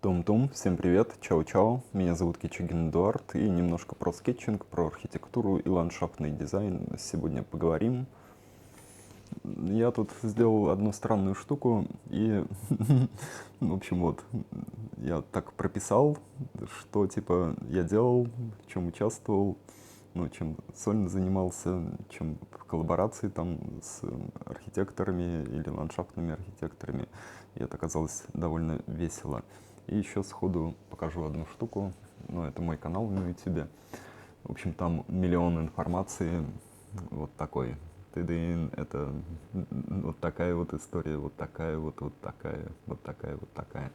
Том-том, всем привет, чао-чао, меня зовут Кичигин Эдуард, и немножко про скетчинг, про архитектуру и ландшафтный дизайн сегодня поговорим. Я тут сделал одну странную штуку, и, в общем, вот, я так прописал, что, типа, я делал, в чем участвовал, ну, чем сольно занимался, чем в коллаборации там с архитекторами или ландшафтными архитекторами. И это оказалось довольно весело. И еще сходу покажу одну штуку. Ну, это мой канал на YouTube. В общем, там миллион информации. Вот такой. Тыдын, это вот такая вот история, вот такая вот, вот такая, вот такая, вот такая.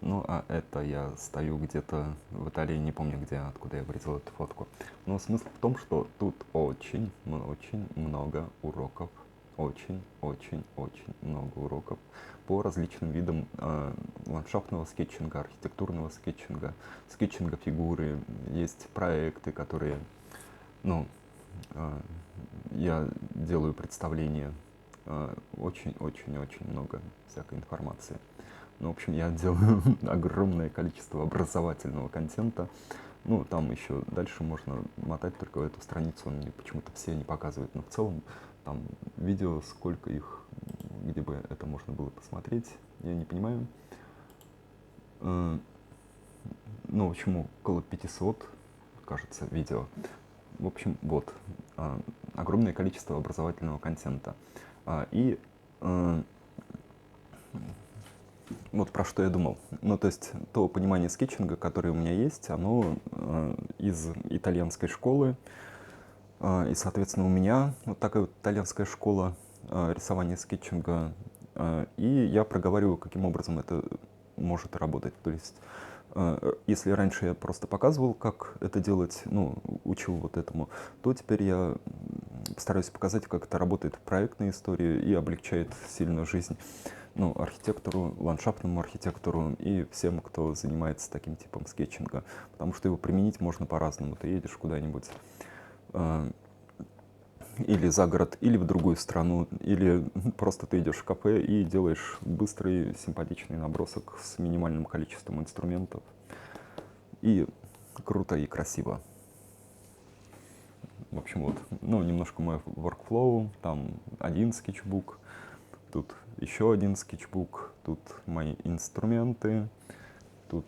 Ну, а это я стою где-то в Италии, не помню где, откуда я вырезал эту фотку. Но смысл в том, что тут очень много уроков. Очень много уроков по различным видам ландшафтного скетчинга, архитектурного скетчинга, скетчинга фигуры. Есть проекты, которые, ну, я делаю представление, очень много всякой информации. Ну, в общем, я делаю огромное количество образовательного контента. Ну, там еще дальше можно мотать, только в эту страницу он мне почему-то все не показывает. Но в целом там видео, сколько их, где бы это можно было посмотреть, я не понимаю. Ну, в общем, около 500, кажется, видео. В общем, вот, огромное количество образовательного контента. И вот про что я думал. Ну, то есть то понимание скетчинга, которое у меня есть, оно из итальянской школы. И, соответственно, у меня вот такая вот итальянская школа рисования скетчинга. И я проговариваю, каким образом это может работать. То есть, если раньше я просто показывал, как это делать, ну, учил вот этому, то теперь я постараюсь показать, как это работает в проектной истории и облегчает сильно жизнь, ну, архитектору, ландшафтному архитектору и всем, кто занимается таким типом скетчинга. Потому что его применить можно по-разному. Ты едешь куда-нибудь или за город, или в другую страну, или просто ты идешь в кафе и делаешь быстрый, симпатичный набросок с минимальным количеством инструментов. И круто, и красиво. В общем, вот, ну, немножко мой workflow, там один скетчбук, тут еще один скетчбук, тут мои инструменты, тут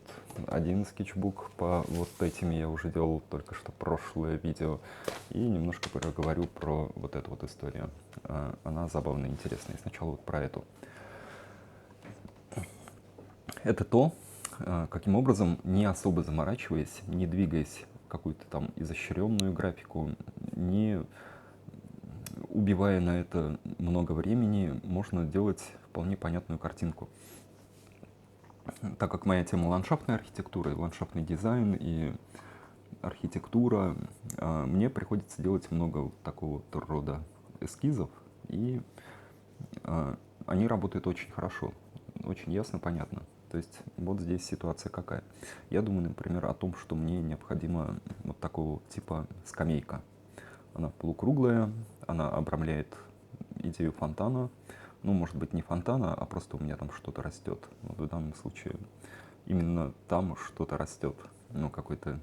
один скетчбук по вот этим я уже делал только что прошлое видео. И немножко поговорю про вот эту вот историю. Она забавная, интересная. И сначала вот про эту. Это то, каким образом, не особо заморачиваясь, не двигаясь в какую-то там изощренную графику, не убивая на это много времени, можно делать вполне понятную картинку. Так как моя тема ландшафтная архитектура, ландшафтный дизайн и архитектура, мне приходится делать много вот такого вот рода эскизов, и они работают очень хорошо, очень ясно, понятно. То есть вот здесь ситуация какая. Я думаю, например, о том, что мне необходима вот такого типа скамейка. Она полукруглая, она обрамляет идею фонтана. Ну, может быть, не фонтана, а просто у меня там что-то растет. Вот в данном случае именно там что-то растет. Ну, какое-то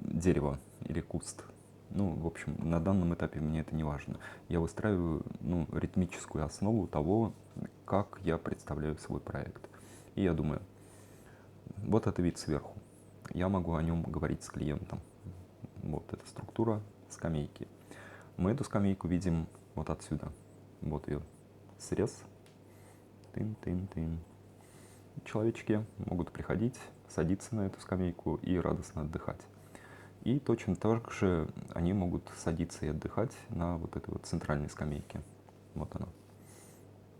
дерево или куст. Ну, в общем, на данном этапе мне это не важно. Я выстраиваю, ну, ритмическую основу того, как я представляю свой проект. И я думаю, вот это вид сверху. Я могу о нем говорить с клиентом. Вот эта структура скамейки. Мы эту скамейку видим вот отсюда. Вот ее срез. Тын-тын-тын. Человечки могут приходить, садиться на эту скамейку и радостно отдыхать. И точно так же они могут садиться и отдыхать на вот этой вот центральной скамейке. Вот она.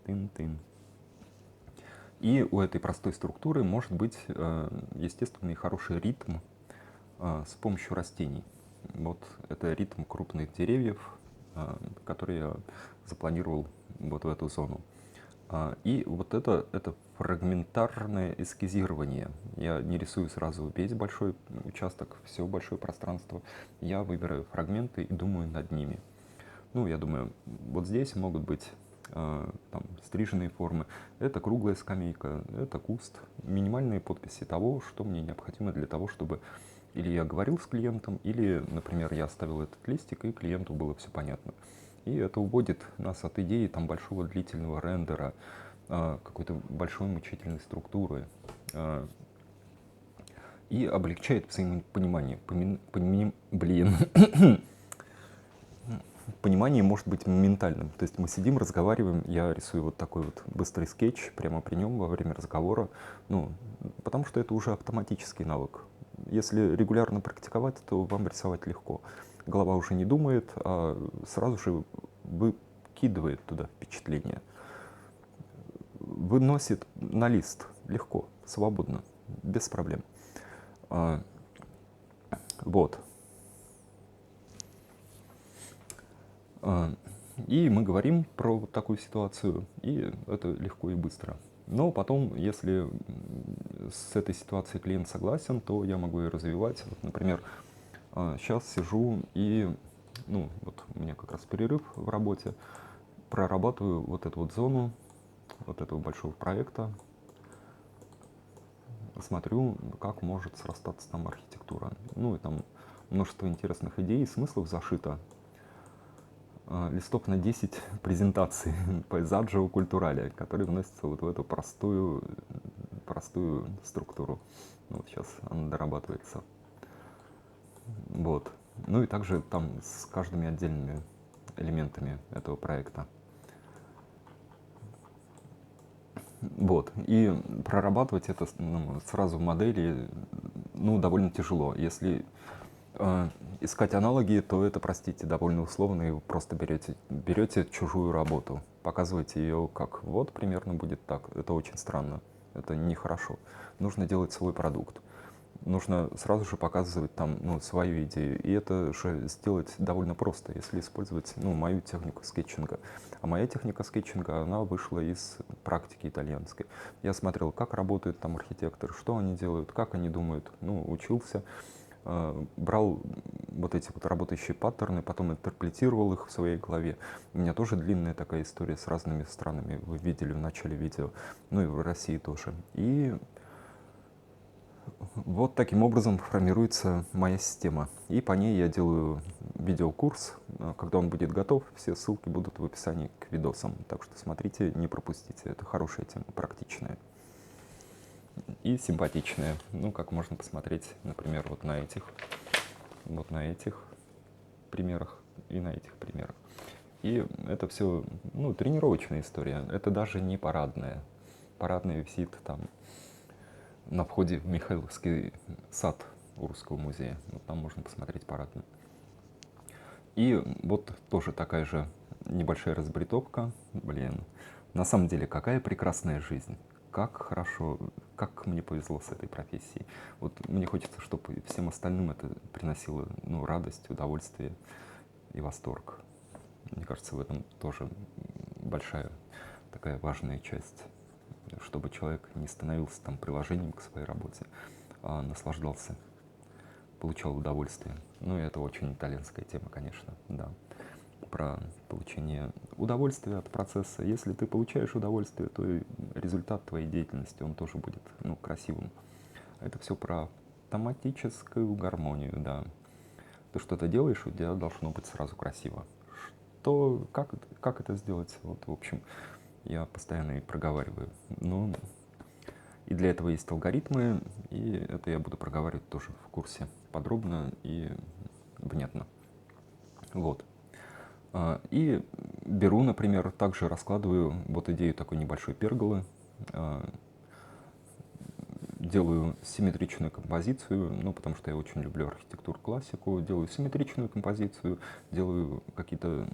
Тын-тын. И у этой простой структуры может быть естественный хороший ритм с помощью растений. Вот это ритм крупных деревьев, который я запланировал вот в эту зону. И вот это фрагментарное эскизирование. Я не рисую сразу весь большой участок, все большое пространство. Я выбираю фрагменты и думаю над ними. Ну, я думаю, вот здесь могут быть там, стриженные формы, это круглая скамейка, это куст. Минимальные подписи того, что мне необходимо для того, чтобы или я говорил с клиентом, или, например, я оставил этот листик, и клиенту было все понятно. И это уводит нас от идеи там, большого длительного рендера, какой-то большой мучительной структуры, и облегчает взаимопонимание. Понимание может быть моментальным. То есть мы сидим, разговариваем, я рисую вот такой вот быстрый скетч прямо при нем во время разговора, ну, потому что это уже автоматический навык. Если регулярно практиковать, то вам рисовать легко. Голова уже не думает, а сразу же выкидывает туда впечатление. Выносит на лист легко, свободно, без проблем. Вот. И мы говорим про вот такую ситуацию, и это легко и быстро. Но потом, если с этой ситуацией клиент согласен, то я могу ее развивать. Вот, например, сейчас сижу и, ну, вот у меня как раз перерыв в работе, прорабатываю вот эту вот зону, вот этого большого проекта, смотрю, как может срастаться там архитектура. Ну, и там множество интересных идей и смыслов зашито. Листов на 10 презентаций пейзаджа культурали, которые вносятся вот в эту простую структуру. Вот сейчас она дорабатывается. Вот. Ну и также там с каждыми отдельными элементами этого проекта. Вот. И прорабатывать это сразу в модели, ну, довольно тяжело. Если искать аналоги, то это, простите, довольно условно, и вы просто берете чужую работу, показываете ее как вот примерно будет так. Это очень странно, это нехорошо. Нужно делать свой продукт. Нужно сразу же показывать там, ну, свою идею. И это же сделать довольно просто, если использовать, ну, мою технику скетчинга. А моя техника скетчинга, она вышла из практики итальянской. Я смотрел, как работают там архитекторы, что они делают, как они думают. Ну, учился, брал вот эти вот работающие паттерны, потом интерпретировал их в своей голове. У меня тоже длинная такая история с разными странами, вы видели в начале видео, ну и в России тоже. И вот таким образом формируется моя система. И по ней я делаю видеокурс. Когда он будет готов, все ссылки будут в описании к видосам. Так что смотрите, не пропустите. Это хорошая тема, практичная и симпатичная. Ну, как можно посмотреть, например, вот на этих примерах и на этих примерах. И это все, ну, тренировочная история. Это даже не парадная. Парадная висит там на входе в Михайловский сад у Русского музея. Вот там можно посмотреть парадную. И вот тоже такая же небольшая разбритовка. Блин, на самом деле, какая прекрасная жизнь. Как хорошо, как мне повезло с этой профессией. Вот мне хочется, чтобы всем остальным это приносило, ну, радость, удовольствие и восторг. Мне кажется, в этом тоже большая такая важная часть, чтобы человек не становился там приложением к своей работе, а наслаждался, получал удовольствие. Ну и это очень итальянская тема, конечно, да, про получение удовольствия от процесса. Если ты получаешь удовольствие, то и результат твоей деятельности, он тоже будет, ну, красивым. Это все про автоматическую гармонию, да. Ты что-то делаешь, у тебя должно быть сразу красиво. Как это сделать? Вот, в общем, я постоянно и проговариваю. Ну, и для этого есть алгоритмы, и это я буду проговаривать тоже в курсе подробно и внятно. Вот. И беру, например, также раскладываю вот идею такой небольшой перголы, делаю симметричную композицию, ну, потому что я очень люблю архитектуру, классику, делаю симметричную композицию, делаю какие-то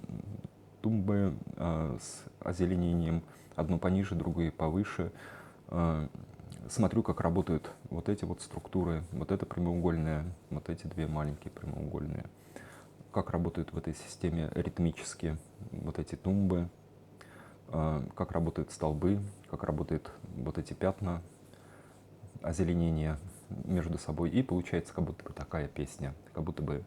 тумбы с озеленением, одну пониже, другую повыше. Смотрю, как работают вот эти вот структуры, вот эта прямоугольная, вот эти две маленькие прямоугольные. Как работают в этой системе ритмически вот эти тумбы, как работают столбы, как работают вот эти пятна озеленения между собой. И получается как будто бы такая песня, как будто бы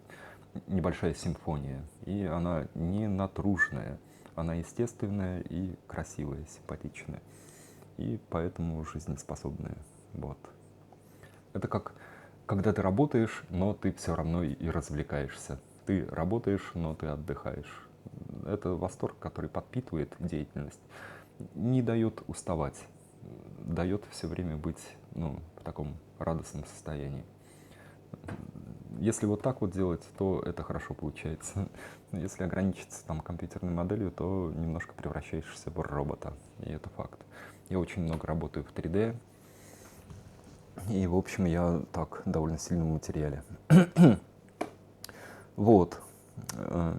небольшая симфония. И она не натруженная, она естественная и красивая, симпатичная. И поэтому жизнеспособная. Вот. Это как когда ты работаешь, но ты все равно и развлекаешься. Ты работаешь, но ты отдыхаешь. Это восторг, который подпитывает деятельность, не дает уставать, дает все время быть в таком радостном состоянии. Если вот так вот делать, то это хорошо получается. Если ограничиться там компьютерной моделью, то немножко превращаешься в робота, и это факт. Я очень много работаю в 3D, и, в общем, я так довольно сильном материале. Вот.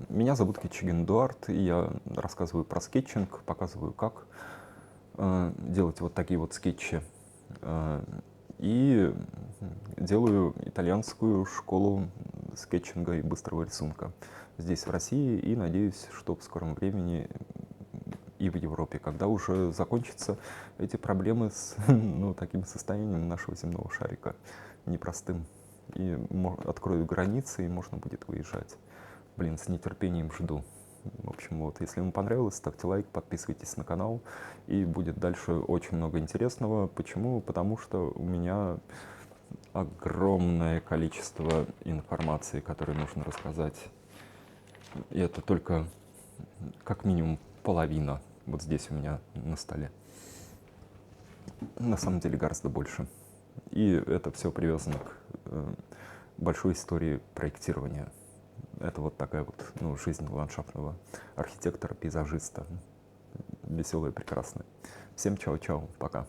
Меня зовут Кичигин Эдуард, и я рассказываю про скетчинг, показываю, как делать вот такие вот скетчи. И делаю итальянскую школу скетчинга и быстрого рисунка здесь, в России, и надеюсь, что в скором времени и в Европе, когда уже закончатся эти проблемы с таким состоянием нашего земного шарика непростым. И откроют границы, и можно будет выезжать. Блин, с нетерпением жду. В общем, вот, если вам понравилось, ставьте лайк, подписывайтесь на канал, и будет дальше очень много интересного. Почему? Потому что у меня огромное количество информации, которую нужно рассказать. И это только как минимум половина вот здесь у меня на столе. На самом деле гораздо больше. И это все привязано к большой истории проектирования. Это вот такая вот жизнь ландшафтного архитектора, пейзажиста. Веселая, прекрасная. Всем чао-чао, пока.